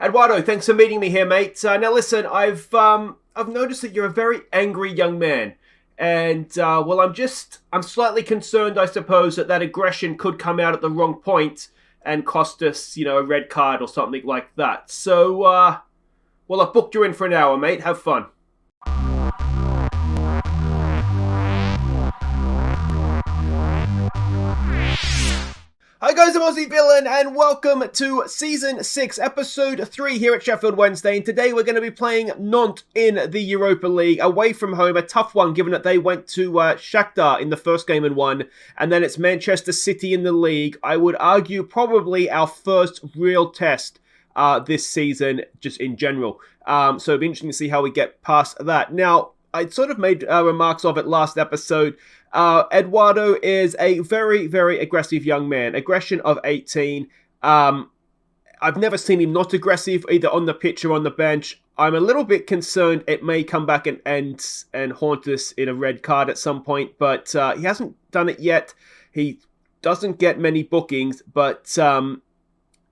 Eduardo, thanks for meeting me here, mate. Now listen, I've noticed that you're a very angry young man, and I'm slightly concerned, I suppose, that aggression could come out at the wrong point and cost us, a red card or something like that. So, I've booked you in for an hour, mate. Have fun. Hi guys, I'm Aussie Villain, and welcome to Season 6, Episode 3 here at Sheffield Wednesday, and today we're going to be playing Nantes in the Europa League, away from home, a tough one given that they went to Shakhtar in the first game and won, and then it's Manchester City in the league. I would argue probably our first real test this season, just in general. So it'll be interesting to see how we get past that. Now, I sort of made remarks of it last episode. Eduardo is a very, very aggressive young man. Aggression of 18. I've never seen him not aggressive, either on the pitch or on the bench. I'm a little bit concerned it may come back and haunt us in a red card at some point, but he hasn't done it yet. He doesn't get many bookings, but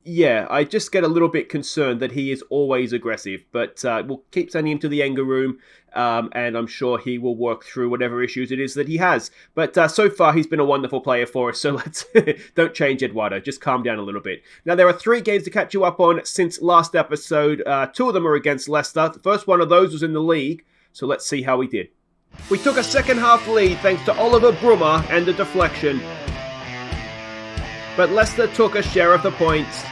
yeah, I just get a little bit concerned that he is always aggressive. But we'll keep sending him to the anger room, and I'm sure he will work through whatever issues it is that he has. But so far, he's been a wonderful player for us, so let's don't change Eduardo. Just calm down a little bit. Now, there are 3 games to catch you up on since last episode. 2 of them are against Leicester. The first one of those was in the league, so let's see how we did. We took a second-half lead thanks to Oliver Brummer and a deflection. But Leicester took a share of the points.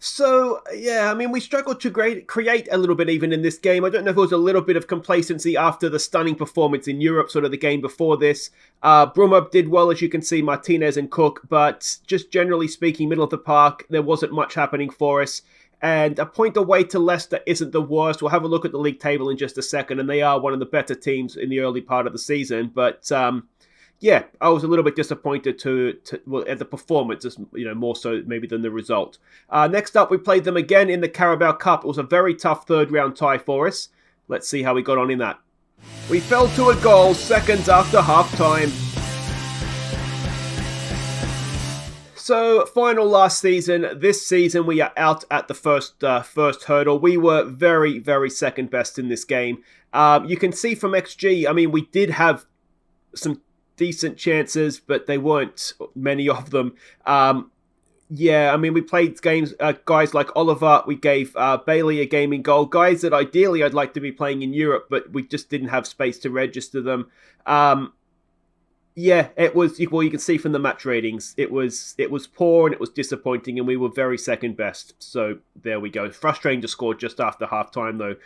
So, yeah, I mean, we struggled to create a little bit even in this game. I don't know if it was a little bit of complacency after the stunning performance in Europe, sort of the game before this. Brummer did well, as you can see, Martinez and Cook, but just generally speaking, middle of the park, there wasn't much happening for us. And a point away to Leicester isn't the worst. We'll have a look at the league table in just a second, and they are one of the better teams in the early part of the season. But yeah, I was a little bit disappointed at the performance, more so maybe than the result. Next up, we played them again in the Carabao Cup. It was a very tough third-round tie for us. Let's see how we got on in that. We fell to a goal seconds after half-time. So, final last season. This season, we are out at the first hurdle. We were very, very second best in this game. You can see from XG, I mean, we did have some decent chances, but they weren't many of them. Yeah, I mean, we played games, guys like Oliver, we gave Bailey a gaming goal, guys that ideally I'd like to be playing in Europe, but we just didn't have space to register them. Yeah, it was, well, you can see from the match ratings, it was poor and it was disappointing, and we were very second best. So there we go. Frustrating to score just after half-time, though.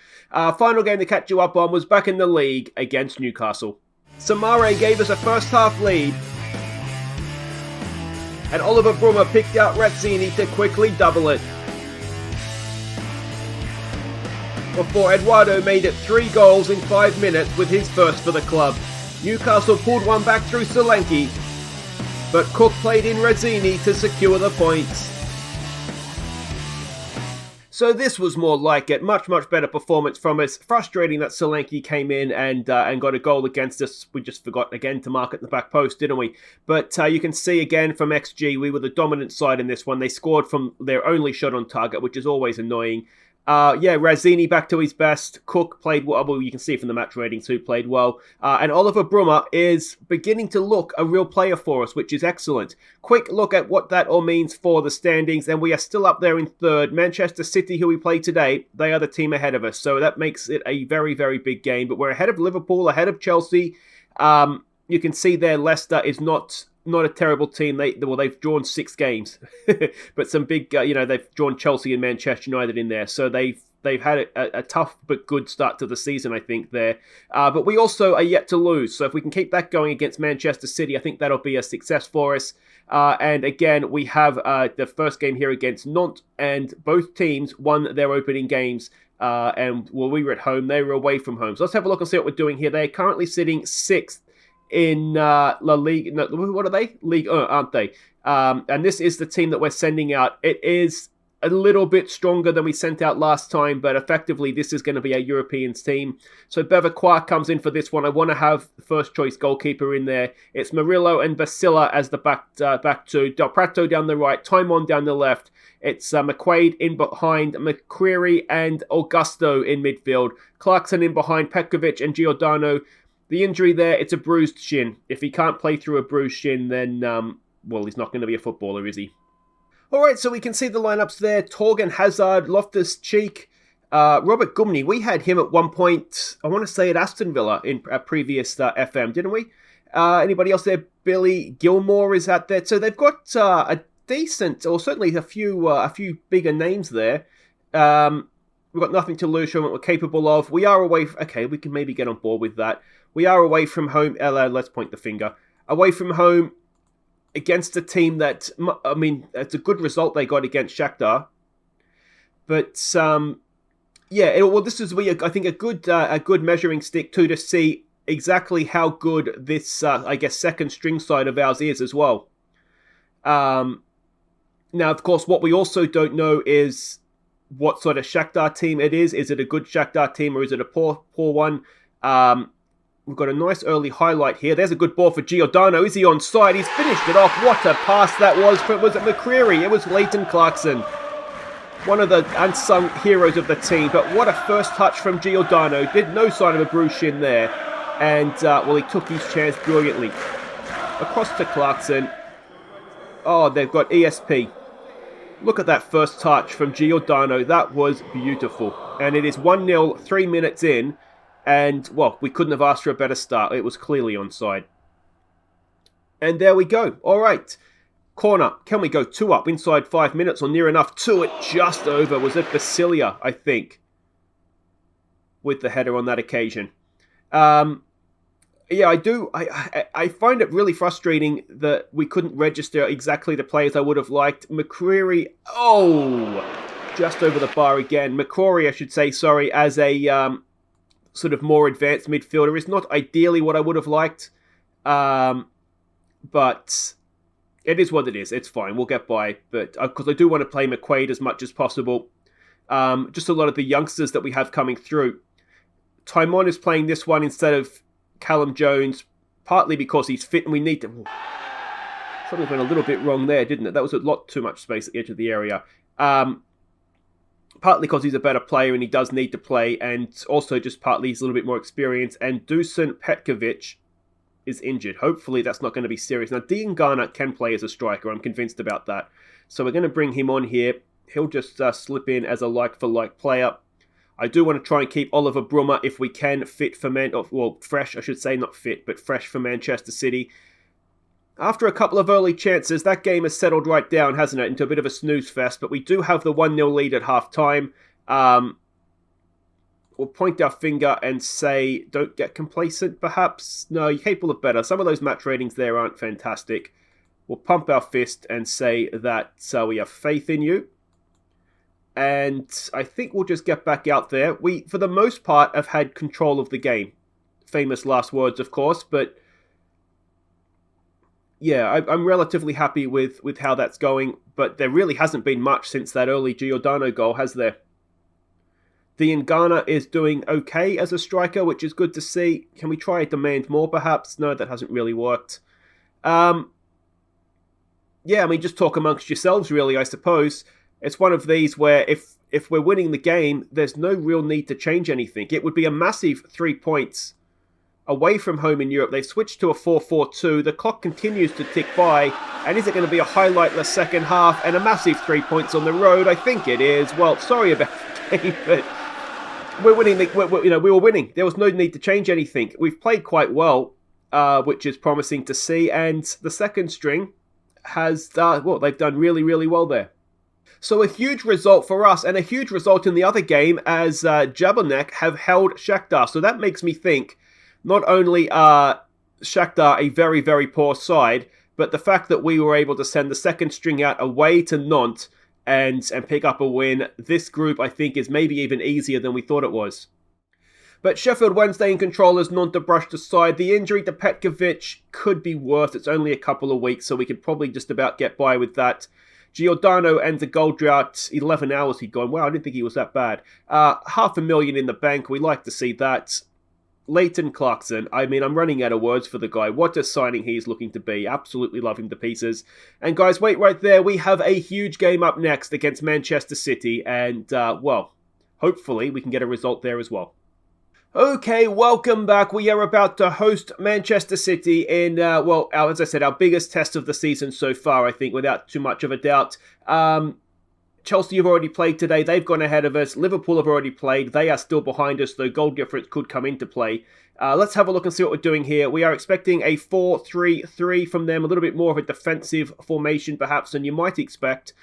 Final game to catch you up on was back in the league against Newcastle. Samare gave us a first-half lead, and Oliver Brummer picked out Rezzini to quickly double it, before Eduardo made it 3 goals in 5 minutes with his first for the club. Newcastle pulled one back through Solanke, but Cook played in Rezzini to secure the points. So this was more like it. Much, much better performance from us. Frustrating that Solanke came in and got a goal against us. We just forgot again to mark at the back post, didn't we? But you can see again from XG, we were the dominant side in this one. They scored from their only shot on target, which is always annoying. Yeah, Rezzini back to his best. Cook played well. You can see from the match ratings who played well. And Oliver Brummer is beginning to look a real player for us, which is excellent. Quick look at what that all means for the standings, and we are still up there in third. Manchester City, who we play today, they are the team ahead of us. So that makes it a very, very big game. But we're ahead of Liverpool, ahead of Chelsea. You can see there Leicester is not a terrible team. They've drawn 6 games, but some big, they've drawn Chelsea and Manchester United in there. So they've had a tough but good start to the season, I think, there. But we also are yet to lose. So if we can keep that going against Manchester City, I think that'll be a success for us. And again, we have the first game here against Nantes, and both teams won their opening games. And we were at home, they were away from home. So let's have a look and see what we're doing here. They're currently sitting 6th in La Ligue. No, what are they? Ligue 1, aren't they? And this is the team that we're sending out. It is a little bit stronger than we sent out last time, but effectively this is going to be a European team. So Bevilacqua comes in for this one. I want to have the first choice goalkeeper in there. It's Murillo and Basila as the back two. Del Prato down the right, Timon down the left. It's McQuaid in behind, McCreary and Augusto in midfield. Clarkson in behind, Petkovic and Giordano. The injury there, it's a bruised shin. If he can't play through a bruised shin, then, well, he's not going to be a footballer, is he? All right, so we can see the lineups there. Torgan Hazard, Loftus-Cheek, Robert Gumney. We had him at one point, I want to say at Aston Villa in a previous FM, didn't we? Anybody else there? Billy Gilmore is out there. So they've got a decent, or certainly a few bigger names there. We've got nothing to lose from what we're capable of. We are away. Okay, we can maybe get on board with that. We are away from home. Let's point the finger. Away from home against a team that, I mean, it's a good result they got against Shakhtar. But, well, this is, I think, a good measuring stick, too, to see exactly how good this, second string side of ours is as well. Now, of course, what we also don't know is what sort of Shakhtar team it is. Is it a good Shakhtar team or is it a poor one? We've got a nice early highlight here. There's a good ball for Giordano. Is he onside? He's finished it off. What a pass that was. Was it McCreary? It was Leighton Clarkson. One of the unsung heroes of the team. But what a first touch from Giordano. Did no sign of a bruise shin there. And, he took his chance brilliantly. Across to Clarkson. Oh, they've got ESP. Look at that first touch from Giordano. That was beautiful. And it is 1-0, 3 minutes in. And, well, we couldn't have asked for a better start. It was clearly onside. And there we go. All right. Corner. Can we go 2 up inside 5 minutes or near enough to it? Just over. Was it Basilia, I think, with the header on that occasion? I do. I find it really frustrating that we couldn't register exactly the players I would have liked. McCreary. Oh, just over the bar again. McCrory, I should say, sorry, as a sort of more advanced midfielder is not ideally what I would have liked. But it is what it is. It's fine. We'll get by. But because I do want to play McQuaid as much as possible. Just a lot of the youngsters that we have coming through. Timon is playing this one instead of Callum Jones, partly because he's fit and we need to... Something went a little bit wrong there, didn't it? That was a lot too much space at the edge of the area. Partly because he's a better player and he does need to play, and also just partly he's a little bit more experienced. And Dusan Petkovic is injured. Hopefully that's not going to be serious. Now, Diangana can play as a striker. I'm convinced about that. So we're going to bring him on here. He'll just slip in as a like-for-like player. I do want to try and keep Oliver Brummer, if we can, fresh, I should say, not fit, but fresh for Manchester City. After a couple of early chances, that game has settled right down, hasn't it, into a bit of a snooze fest, but we do have the 1-0 lead at half-time. We'll point our finger and say, don't get complacent, perhaps? No, you're capable of better. Some of those match ratings there aren't fantastic. We'll pump our fist and say that we have faith in you. And I think we'll just get back out there. We, for the most part, have had control of the game. Famous last words, of course, but... yeah, I'm relatively happy with how that's going, but there really hasn't been much since that early Giordano goal, has there? Diangana is doing okay as a striker, which is good to see. Can we try demand more, perhaps? No, that hasn't really worked. Yeah, I mean, just talk amongst yourselves, really, I suppose. It's one of these where if we're winning the game, there's no real need to change anything. It would be a massive 3 points away from home in Europe. They've switched to a 4-4-2. The clock continues to tick by. And is it going to be a highlightless second half and a massive 3 points on the road? I think it is. Well, sorry about the game, but we're winning. We were winning. There was no need to change anything. We've played quite well, which is promising to see. And the second string has, they've done really, really well there. So a huge result for us and a huge result in the other game as Jablonec have held Shakhtar. So that makes me think not only are Shakhtar a very, very poor side, but the fact that we were able to send the second string out away to Nantes and pick up a win, this group I think is maybe even easier than we thought it was. But Sheffield Wednesday in control as Nantes brushed aside. The injury to Petkovic could be worse. It's only a couple of weeks, so we could probably just about get by with that. Giordano ends a goal drought. 11 hours he'd gone. Wow, I didn't think he was that bad. $500,000 in the bank. We like to see that. Leighton Clarkson, I mean, I'm running out of words for the guy. What a signing he's looking to be. Absolutely love him to pieces. And guys, wait right there. We have a huge game up next against Manchester City. And, well, hopefully we can get a result there as well. Okay, welcome back. We are about to host Manchester City in, well, as I said, our biggest test of the season so far, I think, without too much of a doubt. Chelsea have already played today. They've gone ahead of us. Liverpool have already played. They are still behind us, though goal difference could come into play. Let's have a look and see what we're doing here. We are expecting a 4-3-3 from them, a little bit more of a defensive formation, perhaps, than you might expect.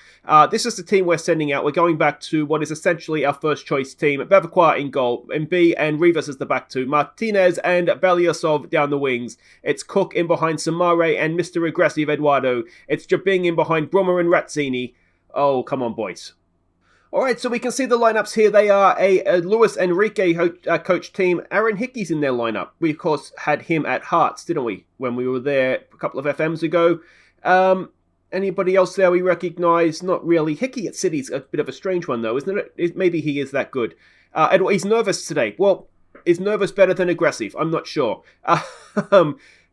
This is the team we're sending out. We're going back to what is essentially our first choice team. Bevaquar in goal, Mb and Rivas as the back two. Martinez and Belyasov down the wings. It's Cook in behind Samare and Mr. Aggressive Eduardo. It's Jabing in behind Brummer and Razzini. Oh, come on, boys. All right, so we can see the lineups here. They are a Luis Enrique coach team. Aaron Hickey's in their lineup. We, of course, had him at Hearts, didn't we, when we were there a couple of FMs ago. Anybody else there we recognise? Not really. Hickey at City's a bit of a strange one, though, isn't it? Maybe he is that good. He's nervous today. Well, is nervous better than aggressive? I'm not sure.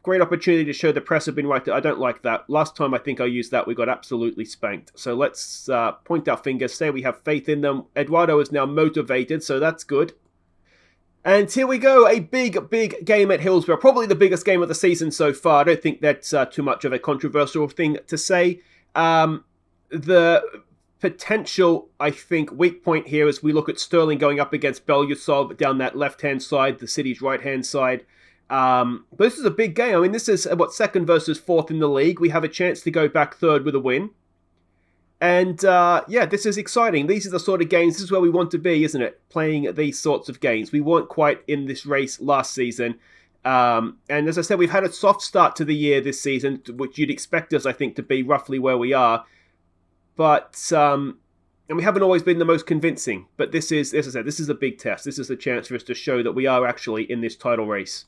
Great opportunity to show the press have been right. I don't like that. Last time I think I used that, we got absolutely spanked. So let's point our fingers, say we have faith in them. Eduardo is now motivated, so that's good. And here we go, a big game at Hillsborough. Probably the biggest game of the season so far. I don't think that's too much of a controversial thing to say. The potential, I think, weak point here is we look at Sterling going up against Belyasov down that left-hand side, the City's right-hand side. But this is a big game. I mean, this is, second versus fourth in the league. We have a chance to go back third with a win. And, yeah, this is exciting. These are the sort of games, this is where we want to be, isn't it? Playing these sorts of games. We weren't quite in this race last season. And as I said, we've had a soft start to the year this season, which you'd expect us, I think, to be roughly where we are. But, and we haven't always been the most convincing. But this is, as I said, this is a big test. This is a chance for us to show that we are actually in this title race.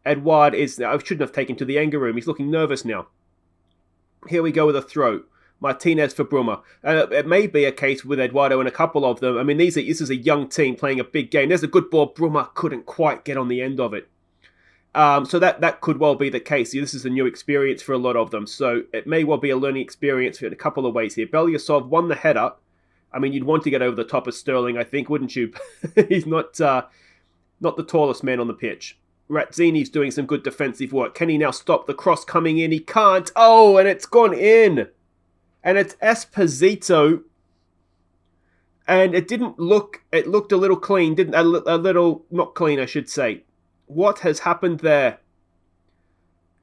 Edouard is, I shouldn't have taken to the anger room. He's looking nervous now. Here we go with a throw. Martinez for Brummer. It may be a case with Eduardo and a couple of them. I mean, this is a young team playing a big game. There's a good ball. Brummer couldn't quite get on the end of it. So that could well be the case. This is a new experience for a lot of them. So it may well be a learning experience in a couple of ways here. Belyasov won the header. I mean, you'd want to get over the top of Sterling, I think, wouldn't you? He's not the tallest man on the pitch. Razzini's doing some good defensive work. Can he now stop the cross coming in? He can't. Oh, and it's gone in. And it's Esposito. And it didn't look, it looked a little clean, didn't, a little, not clean, I should say. What has happened there?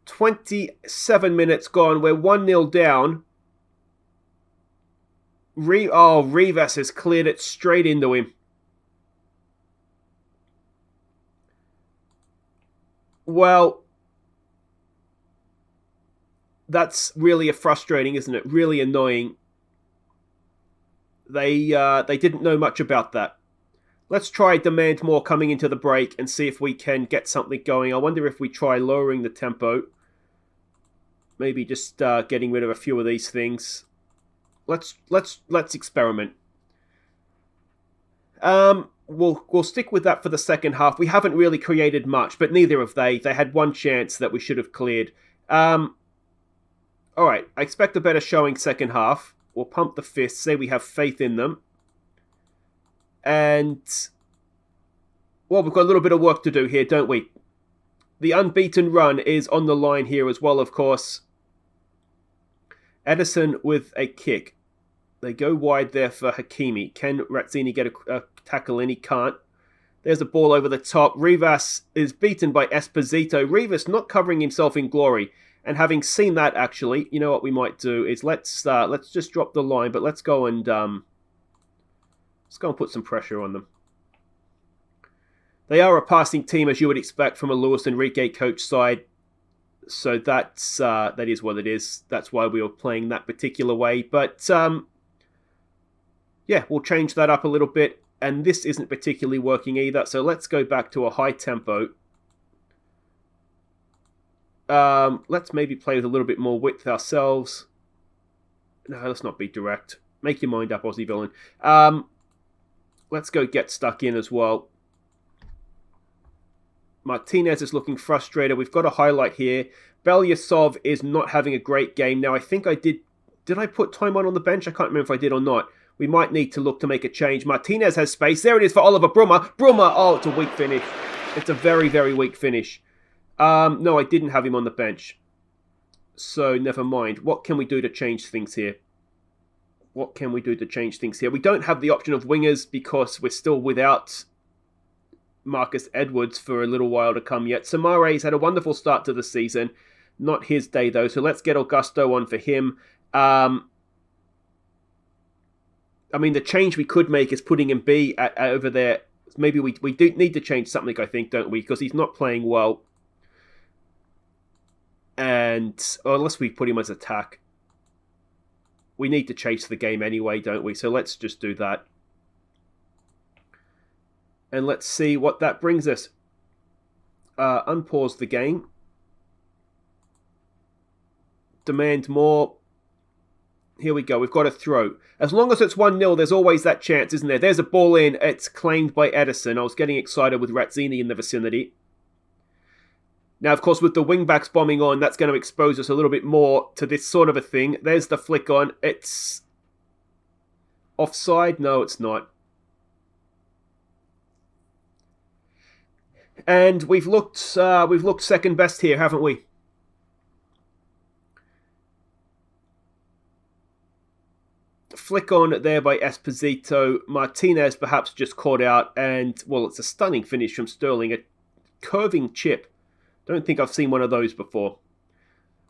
27 minutes gone. We're 1-0 down. Rivas has cleared it straight into him. Well, that's really frustrating, isn't it? Really annoying. They didn't know much about that. Let's try demand more coming into the break and see if we can get something going. I wonder if we try lowering the tempo. Maybe just getting rid of a few of these things. Let's experiment. We'll stick with that for the second half. We haven't really created much, but neither have they. They had one chance that we should have cleared. All right, I expect a better showing second half. We'll pump the fists, say we have faith in them. And, well, we've got a little bit of work to do here, don't we? The unbeaten run is on the line here as well, of course. Edison with a kick. They go wide there for Hakimi. Can Razzini get a tackle in? He can't. There's a ball over the top. Rivas is beaten by Esposito. Rivas not covering himself in glory. And having seen that, actually, you know what we might do is let's just drop the line, but let's go and put some pressure on them. They are a passing team, as you would expect from a Luis Enrique coach side. So that is what it is. That's why we were playing that particular way. But yeah, we'll change that up a little bit. And this isn't particularly working either. So let's go back to a high tempo. Let's maybe play with a little bit more width ourselves. No, let's not be direct. Make your mind up, Aussie villain. Let's go get stuck in as well. Martinez is looking frustrated. We've got a highlight here. Belyasov is not having a great game. Now, I think I did... Did I put Timon on the bench? I can't remember if I did or not. We might need to look to make a change. Martinez has space. There it is for Oliver Brummer. Brummer! Oh, it's a weak finish. It's a very, very weak finish. No, I didn't have him on the bench. So, never mind. What can we do to change things here? We don't have the option of wingers because we're still without Marcus Edwards for a little while to come yet. Samare's had a wonderful start to the season. Not his day, though. So let's get Augusto on for him. I mean, the change we could make is putting him B over there. Maybe we do need to change something, I think, don't we? Because he's not playing well. And unless we put him as attack. We need to chase the game anyway, don't we? So let's just do that. And let's see what that brings us. Unpause the game. Demand more. Here we go. We've got a throw. As long as it's 1-0, there's always that chance, isn't there? There's a ball in. It's claimed by Edison. I was getting excited with Razzini in the vicinity. Now, of course, with the wing-backs bombing on, that's going to expose us a little bit more to this sort of a thing. There's the flick on. It's offside. No, it's not. And we've looked second best here, haven't we? Flick on there by Esposito. Martinez perhaps just caught out. And, well, it's a stunning finish from Sterling. A curving chip. Don't think I've seen one of those before.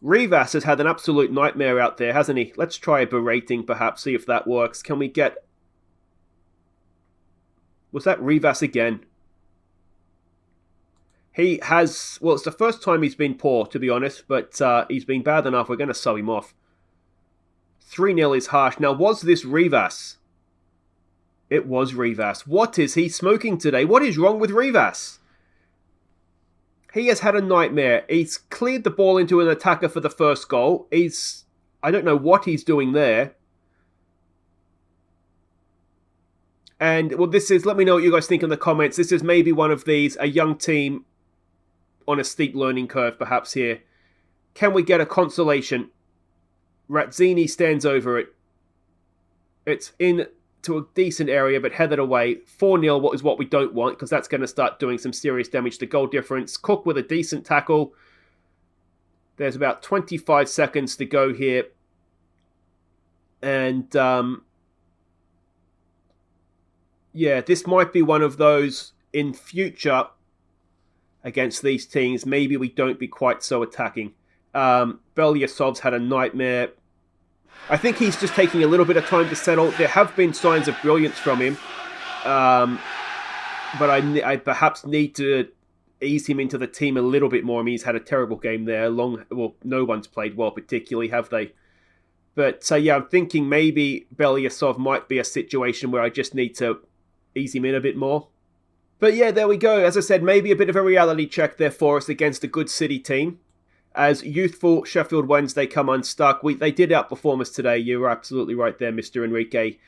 Rivas has had an absolute nightmare out there, hasn't he? Let's try a berating, perhaps, see if that works. Can we get... Was that Rivas again? He has... Well, it's the first time he's been poor, to be honest, but he's been bad enough. We're going to sub him off. 3-0 is harsh. Now, was this Rivas? It was Rivas. What is he smoking today? What is wrong with Rivas? He has had a nightmare. He's cleared the ball into an attacker for the first goal. I don't know what he's doing there. And, well, let me know what you guys think in the comments. This is maybe one of these, a young team on a steep learning curve, perhaps here. Can we get a consolation? Razzini stands over it. It's into a decent area, but headed away. 4-0, what is what we don't want, because that's going to start doing some serious damage to goal difference. Cook with a decent tackle. There's about 25 seconds to go here. And, yeah, this might be one of those in future against these teams. Maybe we don't be quite so attacking. Belyasov's had a nightmare. I think he's just taking a little bit of time to settle. There have been signs of brilliance from him. But I perhaps need to ease him into the team a little bit more. I mean, he's had a terrible game there. Well, no one's played well particularly, have they? But, yeah, I'm thinking maybe Belyasov might be a situation where I just need to ease him in a bit more. But, yeah, there we go. As I said, maybe a bit of a reality check there for us against a good City team. As youthful Sheffield Wednesday come unstuck. They did outperform us today. You were absolutely right there, Mr. Enrique.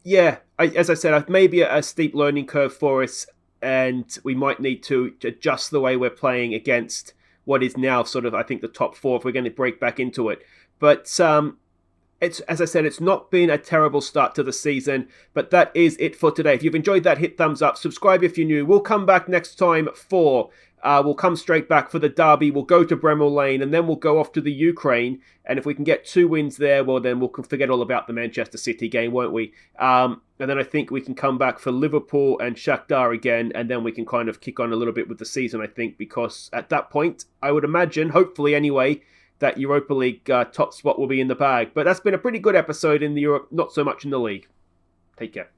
Yeah, as I said, maybe a steep learning curve for us, and we might need to adjust the way we're playing against what is now sort of, I think, the top four if we're going to break back into it. But it's, as I said, it's not been a terrible start to the season, but that is it for today. If you've enjoyed that, hit thumbs up, subscribe if you're new. We'll come back next time we'll come straight back for the derby. We'll go to Bramall Lane, and then we'll go off to the Ukraine. And if we can get 2 wins there, well, then we'll forget all about the Manchester City game, won't we? And then I think we can come back for Liverpool and Shakhtar again, and then we can kind of kick on a little bit with the season, I think, because at that point, I would imagine, hopefully anyway, that Europa League top spot will be in the bag. But that's been a pretty good episode in the Europe, not so much in the league. Take care.